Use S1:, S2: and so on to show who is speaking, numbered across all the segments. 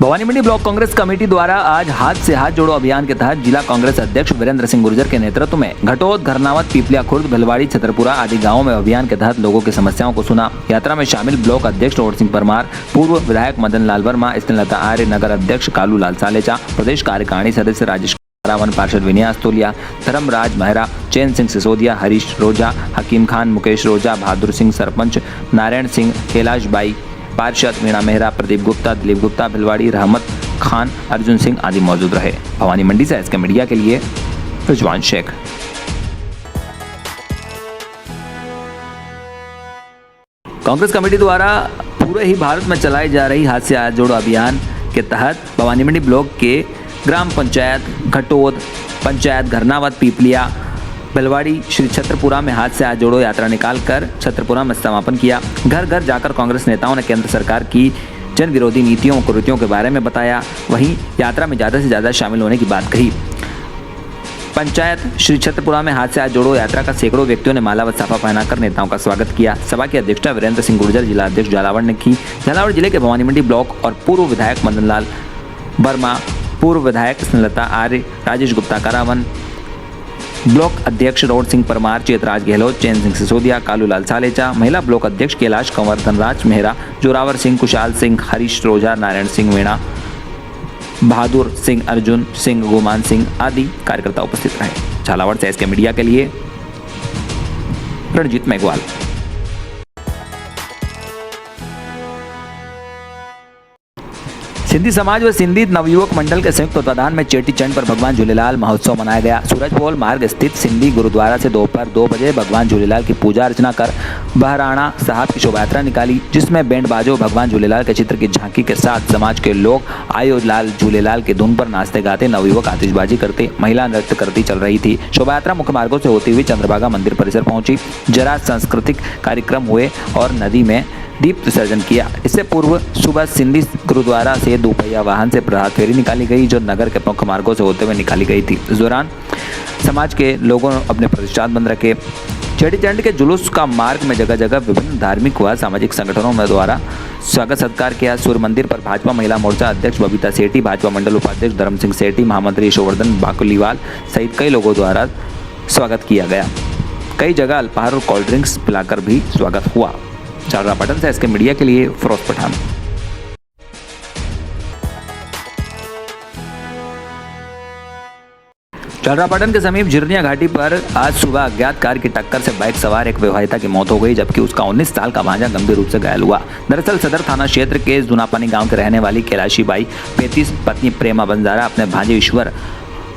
S1: भवानी मंडी block Congress committee द्वारा आज हाथ से हाथ जोड़ो अभियान के तहत जिला कांग्रेस अध्यक्ष वीरेंद्र सिंह गुर्जर के नेतृत्व में घटोद, घरनावत, पीपलिया खुर्द, भिलवाड़ी, छतरपुरा आदि गांवों में अभियान के तहत लोगों की समस्याओं को सुना। यात्रा में शामिल ब्लॉक अध्यक्ष रोड सिंह परमार, पूर्व विधायक मदन लाल वर्मा, स्नेहलता आर्य, नगर अध्यक्ष कालू लाल सालेचा, प्रदेश कार्यकारिणी सदस्य राजेश रावण, पार्षद विन्यास तोलिया, धर्मराज मेहरा, चैन सिंह सिसोदिया, हरीश रोजा, हकीम खान, मुकेश रोजा, बहादुर सिंह सरपंच, नारायण सिंह, कैलाश बाई, पार्षद मीणा मेहरा, प्रदीप गुप्ता, दिलीप गुप्ता, भिलवाड़ी, रहमत खान, अर्जुन सिंह आदि मौजूद रहे। भवानी मंडी से एसके मीडिया के लिए रिजवान शेख। कांग्रेस कमेटी द्वारा पूरे ही भारत में चलाई जा रही हाथ से हाथ जोड़ो अभियान के तहत भवानी मंडी ब्लॉक के ग्राम पंचायत घटोद, पंचायत घरनावत, पीपलिया, भिलवाड़ी, श्री छतरपुरा में हाथ से हाथ जोड़ो यात्रा निकालकर छतरपुरा में समापन किया। घर घर जाकर कांग्रेस नेताओं ने केंद्र सरकार की जन विरोधी नीतियों और कुरीतियों के बारे में बताया। वहीं यात्रा में ज़्यादा से ज़्यादा शामिल होने की बात कही। पंचायत श्री छतरपुरा में हाथ से हाथ जोड़ो यात्रा का सैकड़ों व्यक्तियों ने माला व साफा पहनाकर नेताओं का स्वागत किया। सभा की अध्यक्षता वीरेंद्र सिंह गुर्जर, जिला अध्यक्ष झालावाड़ ने की। झालावाड़ जिले के भवानी मंडी ब्लॉक और पूर्व विधायक मदन लाल वर्मा, पूर्व विधायक स्नेहलता आर्य, राजेश गुप्ता करावन, ब्लॉक अध्यक्ष रोड सिंह परमार, चेतराज गहलोत, चैन सिंह सिसोदिया, कालू लाल सालेचा, महिला ब्लॉक अध्यक्ष कैलाश कंवर, धनराज मेहरा, जोरावर सिंह, कुशाल सिंह, हरीश रोजा, नारायण सिंह मीणा, बहादुर सिंह, अर्जुन सिंह, गुमान सिंह आदि कार्यकर्ता उपस्थित रहे। झालावाड़ से एसके मीडिया के लिए रणजीत मेघवाल। सिंधी समाज व सिंधी नवयुवक मंडल के संयुक्त तत्वाधान में चेटी चंड पर भगवान झूलेलाल महोत्सव मनाया गया। सूरजपोल मार्ग स्थित सिंधी गुरुद्वारा से दोपहर 2 बजे भगवान झूलेलाल की पूजा अर्चना कर बहराणा साहब की शोभा यात्रा निकाली, जिसमें बैंड बाजों भगवान झूलेलाल के चित्र की झांकी के साथ समाज के लोग आयो लाल झूलेलाल की धुन पर नाचते गाते, नवयुवक आतिशबाजी करते, महिला नृत्य करती चल रही थी। शोभा यात्रा मुख्य मार्गों से होती हुई चंद्रभागा मंदिर परिसर पहुंची। जरा सांस्कृतिक कार्यक्रम हुए और नदी में दीप विसर्जन किया। इससे पूर्व सुबह सिंधी गुरुद्वारा से दोपहिया वाहन से प्रभात फेरी निकाली गई, जो नगर के मुख्य मार्गों से होते हुए निकाली गई थी। इस दौरान समाज के लोगों ने अपने प्रतिष्ठान बंद रखे। चेटीचंड के जुलूस का मार्ग में जगह जगह विभिन्न धार्मिक व सामाजिक संगठनों में द्वारा स्वागत सत्कार किया। सूर्य मंदिर पर भाजपा महिला मोर्चा अध्यक्ष बबीता सेठी, भाजपा मंडल उपाध्यक्ष धर्म सिंह सेठी, महामंत्री यशोवर्धन बाकुलीवाल सहित कई लोगों द्वारा स्वागत किया गया। कई जगह अल्पाहार और कोल्ड ड्रिंक्स पिलाकर भी स्वागत हुआ। झालरापाटन से एसके मीडिया के लिए फिरोज पठान। झालरापाटन के समीप झिरनिया घाटी पर आज सुबह अज्ञात कार की टक्कर से बाइक सवार एक विवाहिता की मौत हो गई, जबकि उसका 19 साल का भांजा गंभीर रूप से घायल हुआ। दरअसल सदर थाना क्षेत्र के जुनापानी गांव के रहने वाली कैलाशी बाई 35 पत्नी प्रेमा बंजारा अपने भांजे ईश्वर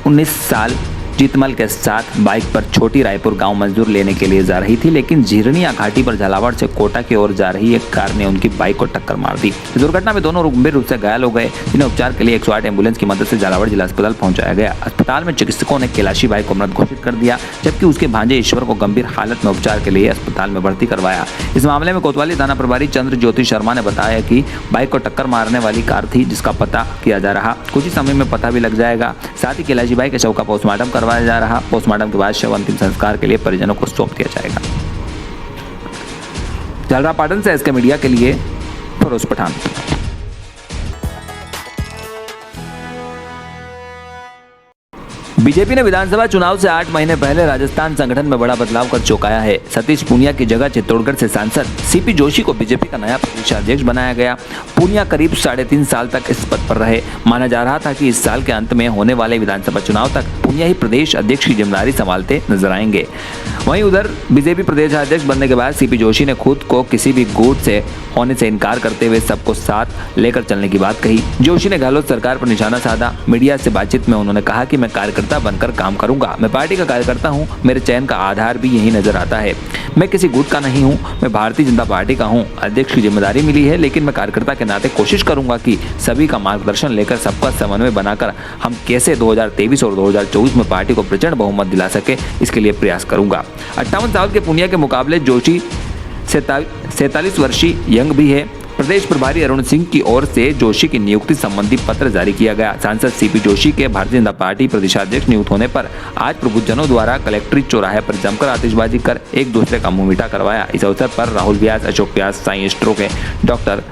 S1: 19 साल जीतमल के साथ बाइक पर छोटी रायपुर गांव मजदूर लेने के लिए जा रही थी, लेकिन झिरनिया घाटी पर झालावाड़ से कोटा की ओर जा रही एक कार ने उनकी बाइक को टक्कर मार दी। इस दुर्घटना में दोनों गंभीर रूप से घायल हो गए, जिन्हें उपचार के लिए 108 एम्बुलेंस की मदद से झालावाड़ जिला अस्पताल पहुंचाया गया। अस्पताल में चिकित्सकों ने कैलाशी बाई को मृत घोषित कर दिया, जबकि उसके भांजे ईश्वर को गंभीर हालत में उपचार के लिए अस्पताल में भर्ती करवाया। इस मामले में कोतवाली थाना प्रभारी चंद्र ज्योति शर्मा ने बताया कि बाइक को टक्कर मारने वाली कार थी, जिसका पता किया जा रहा। कुछ ही समय में पता भी लग जाएगा। साथ ही कैलाशी बाई के शव का पोस्टमार्टम करवाया जा रहा। पोस्टमार्टम के बाद शव अंतिम संस्कार के लिए परिजनों को सौंप दिया जाएगा। झालरापाटन से एसके मीडिया के लिए फिरोज पठान। बीजेपी ने विधानसभा चुनाव से 8 महीने पहले राजस्थान संगठन में बड़ा बदलाव कर चौंकाया है। सतीश पूनिया की जगह चित्तौड़गढ़ से सांसद सीपी जोशी को बीजेपी का नया प्रदेशाध्यक्ष बनाया गया। पूनिया करीब 3.5 साल तक इस पद पर रहे। माना जा रहा था कि इस साल के अंत में होने वाले विधानसभा चुनाव तक पूनिया ही प्रदेश अध्यक्ष की जिम्मेदारी संभालते नजर आएंगे। वहीं उधर बीजेपी प्रदेशाध्यक्ष बनने के बाद सीपी जोशी ने खुद को किसी भी गुट से होने से इनकार करते हुए सबको साथ लेकर चलने की बात कही। जोशी ने गहलोत सरकार पर निशाना साधा। मीडिया से बातचीत में उन्होंने कहा कि मैं कार्यकर्ता बनकर काम करूंगा। मैं पार्टी का कार्यकर्ता हूं। मेरे चयन का आधार भी यही नजर आता है। मैं किसी गुट का नहीं हूं। मैं भारतीय जनता पार्टी का हूं। अध्यक्ष की जिम्मेदारी मिली है, लेकिन मैं कार्यकर्ता के नाते कोशिश करूंगा कि सभी का मार्गदर्शन लेकर सबका समन्वय बनाकर हम कैसे 2023 और 2024 में पार्टी को प्रचंड बहुमत दिला सके, इसके लिए प्रयास करूंगा। 58 साल के पूनिया के मुकाबले जोशी 47 वर्षीय यंग भी है। प्रदेश प्रभारी अरुण सिंह की ओर से जोशी की नियुक्ति संबंधी पत्र जारी किया गया। सांसद सीपी जोशी के भारतीय जनता पार्टी प्रदेशाध्यक्ष नियुक्त होने पर आज प्रबुद्धजनों द्वारा कलेक्ट्रेट चौराहे पर जमकर आतिशबाजी कर एक दूसरे का मुंह मीठा करवाया। इस अवसर पर राहुल व्यास, अशोक व्यास, साई स्ट्रो के डॉक्टर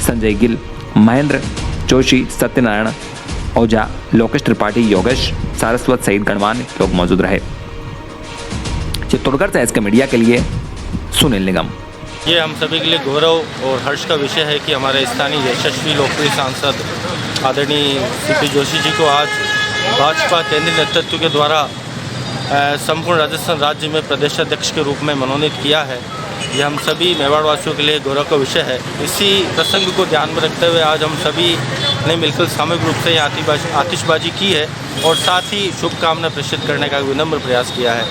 S1: संजय गिल, महेंद्र जोशी, सत्यनारायण ओझा, लोकेश त्रिपाठी, योगेश सारस्वत सहित गणमान्य लोग मौजूद रहे। चित्तौड़गढ़ से एसके मीडिया के लिए सुनील निगम।
S2: ये हम सभी के लिए गौरव और हर्ष का विषय है कि हमारे स्थानीय यशस्वी लोकप्रिय सांसद आदरणीय सीपी जोशी जी को आज भाजपा केंद्रीय नेतृत्व के द्वारा संपूर्ण राजस्थान राज्य में प्रदेशाध्यक्ष के रूप में मनोनीत किया है। यह हम सभी मेवाड़ वासियों के लिए गौरव का विषय है। इसी प्रसंग को ध्यान में रखते हुए आज हम सभी ने मिलकर सामूहिक रूप से आतिशबाजी की है और साथ ही शुभकामना प्रेषित करने का विनम्र प्रयास किया है।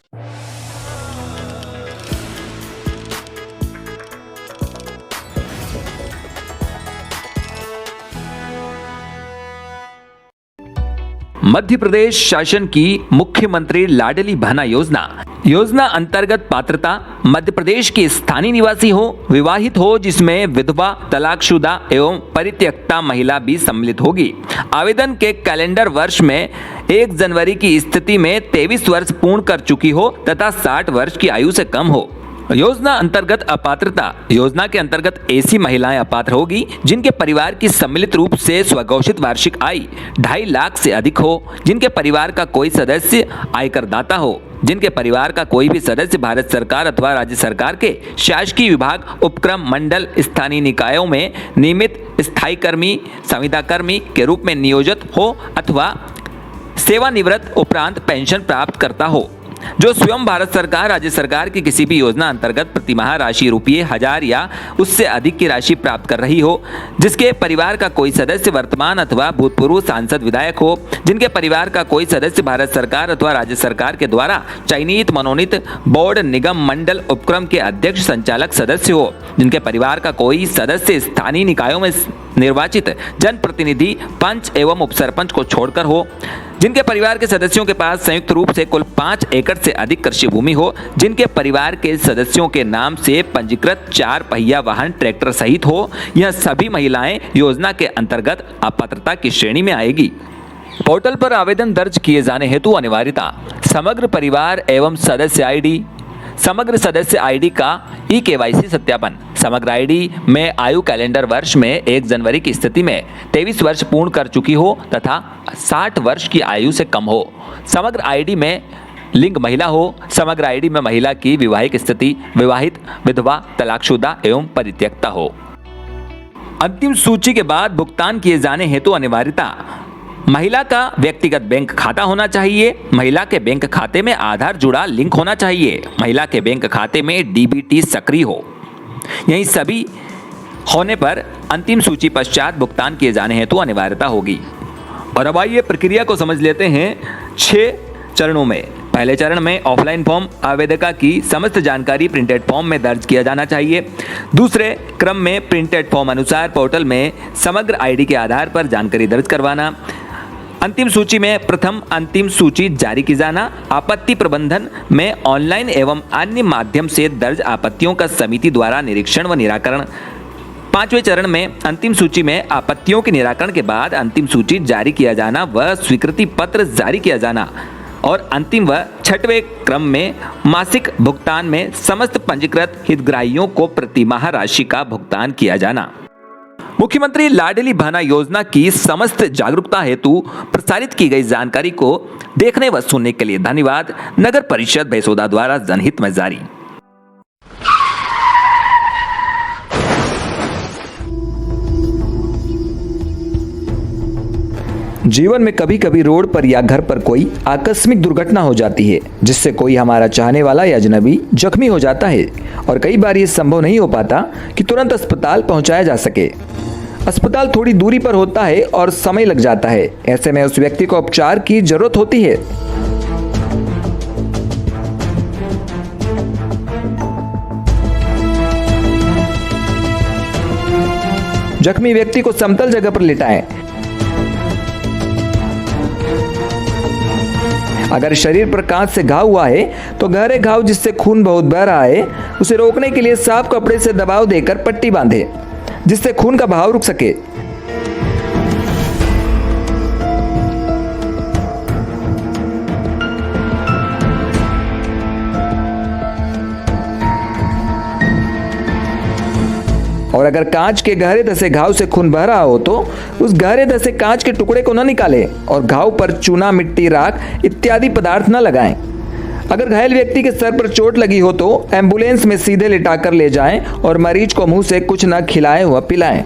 S1: मध्य प्रदेश शासन की मुख्यमंत्री लाडली बहना योजना अंतर्गत पात्रता मध्य प्रदेश के स्थानीय निवासी हो, विवाहित हो, जिसमें विधवा, तलाकशुदा एवं परित्यक्ता महिला भी सम्मिलित होगी। आवेदन के कैलेंडर वर्ष में 1 जनवरी की स्थिति में 23 वर्ष पूर्ण कर चुकी हो तथा 60 वर्ष की आयु से कम हो। योजना अंतर्गत अपात्रता योजना के अंतर्गत ऐसी महिलाएं अपात्र होगी जिनके परिवार की सम्मिलित रूप से स्वघोषित वार्षिक आय 2.5 लाख से अधिक हो, जिनके परिवार का कोई सदस्य आयकर दाता हो, जिनके परिवार का कोई भी सदस्य भारत सरकार अथवा राज्य सरकार के शासकीय विभाग, उपक्रम, मंडल, स्थानीय निकायों में नियमित स्थायी कर्मी, संविदा कर्मी के रूप में नियोजित हो अथवा सेवानिवृत्त उपरांत पेंशन प्राप्त करता हो, जो स्वयं भारत सरकार, राज्य सरकार की किसी भी योजना अंतर्गत प्रतिमाह राशि ₹1000 या उससे अधिक की राशि प्राप्त कर रही हो, जिसके परिवार का कोई सदस्य वर्तमान अथवा भूतपूर्व सांसद विधायक हो, जिनके परिवार का कोई सदस्य भारत सरकार अथवा राज्य सरकार के द्वारा चयनित मनोनीत बोर्ड, निगम, मंडल, उपक्रम के अध्यक्ष, संचालक सदस्य हो, जिनके परिवार का कोई सदस्य स्थानीय निकायों में निर्वाचित जनप्रतिनिधि, पंच एवं उपसरपंच को छोड़कर हो, जिनके परिवार के सदस्यों के पास संयुक्त रूप से कुल 5 एकड़ से अधिक कृषि भूमि हो, जिनके परिवार के सदस्यों के नाम से पंजीकृत 4 पहिया वाहन ट्रैक्टर सहित हो, यह सभी महिलाएं योजना के अंतर्गत अपात्रता की श्रेणी में आएगी। पोर्टल पर आवेदन दर्ज किए जाने हेतु अनिवार्यता: समग्र परिवार एवं सदस्य आईडी, समग्र सदस्य आईडी का ई-KYC सत्यापन, समग्र आईडी में आयु कैलेंडर वर्ष में 1 जनवरी की स्थिति में 23 वर्ष पूर्ण कर चुकी हो तथा 60 वर्ष की आयु से कम हो, समग्र आईडी में लिंग महिला हो, समग्र आईडी में महिला की वैवाहिक स्थिति विवाहित, विधवा, तलाकशुदा एवं परित्यक्ता हो। अंतिम सूची के बाद भुगतान किए जाने हेतु अनिवार्यता: महिला का व्यक्तिगत बैंक खाता होना चाहिए, महिला के बैंक खाते में आधार जुड़ा लिंक होना चाहिए, महिला के बैंक खाते में DBT सक्रिय हो। यही सभी होने पर अंतिम सूची पश्चात भुगतान किए जाने हेतु अनिवार्यता होगी। और अब आइए प्रक्रिया को समझ लेते हैं 6 चरणों में। पहले चरण में ऑफलाइन फॉर्म आवेदका की समस्त जानकारी प्रिंटेड फॉर्म में दर्ज किया जाना चाहिए। दूसरे क्रम में प्रिंटेड फॉर्म अनुसार पोर्टल में समग्र आईडी के आधार पर जानकारी दर्ज करवाना। अंतिम सूची में प्रथम अंतिम सूची जारी की जाना। आपत्ति प्रबंधन में ऑनलाइन एवं अन्य माध्यम से दर्ज आपत्तियों का समिति द्वारा निरीक्षण व निराकरण। 5वें चरण में अंतिम सूची में आपत्तियों के निराकरण के बाद अंतिम सूची जारी किया जाना व स्वीकृति पत्र जारी किया जाना। और अंतिम व 6वें क्रम में मासिक भुगतान में समस्त पंजीकृत हितग्राहियों को प्रतिमाह राशि का भुगतान किया जाना। मुख्यमंत्री लाडली बहना योजना की समस्त जागरूकता हेतु प्रसारित की गई जानकारी को देखने व सुनने के लिए धन्यवाद। नगर परिषद भैंसोदा द्वारा जनहित में जारी। जीवन में कभी कभी रोड पर या घर पर कोई आकस्मिक दुर्घटना हो जाती है, जिससे कोई हमारा चाहने वाला या अजनबी जख्मी हो जाता है और कई बार ये संभव नहीं हो पाता कि तुरंत अस्पताल पहुंचाया जा सके। अस्पताल थोड़ी दूरी पर होता है और समय लग जाता है। ऐसे में उस व्यक्ति को उपचार की जरूरत होती है। जख्मी व्यक्ति को समतल जगह पर लिटाएं। अगर शरीर पर कांच से घाव हुआ है तो गहरे घाव जिससे खून बहुत बह रहा है, उसे रोकने के लिए साफ कपड़े से दबाव देकर पट्टी बांधें, जिससे खून का बहाव रुक सके। और अगर कांच के गहरे धसे घाव से खून बह रहा हो तो उस गहरे धसे कांच के टुकड़े को न निकालें और घाव पर चूना, मिट्टी, राख इत्यादि पदार्थ न लगाएं। अगर घायल व्यक्ति के सर पर चोट लगी हो तो एम्बुलेंस में सीधे लिटाकर ले जाएं और मरीज को मुंह से कुछ न खिलाएं व पिलाएं।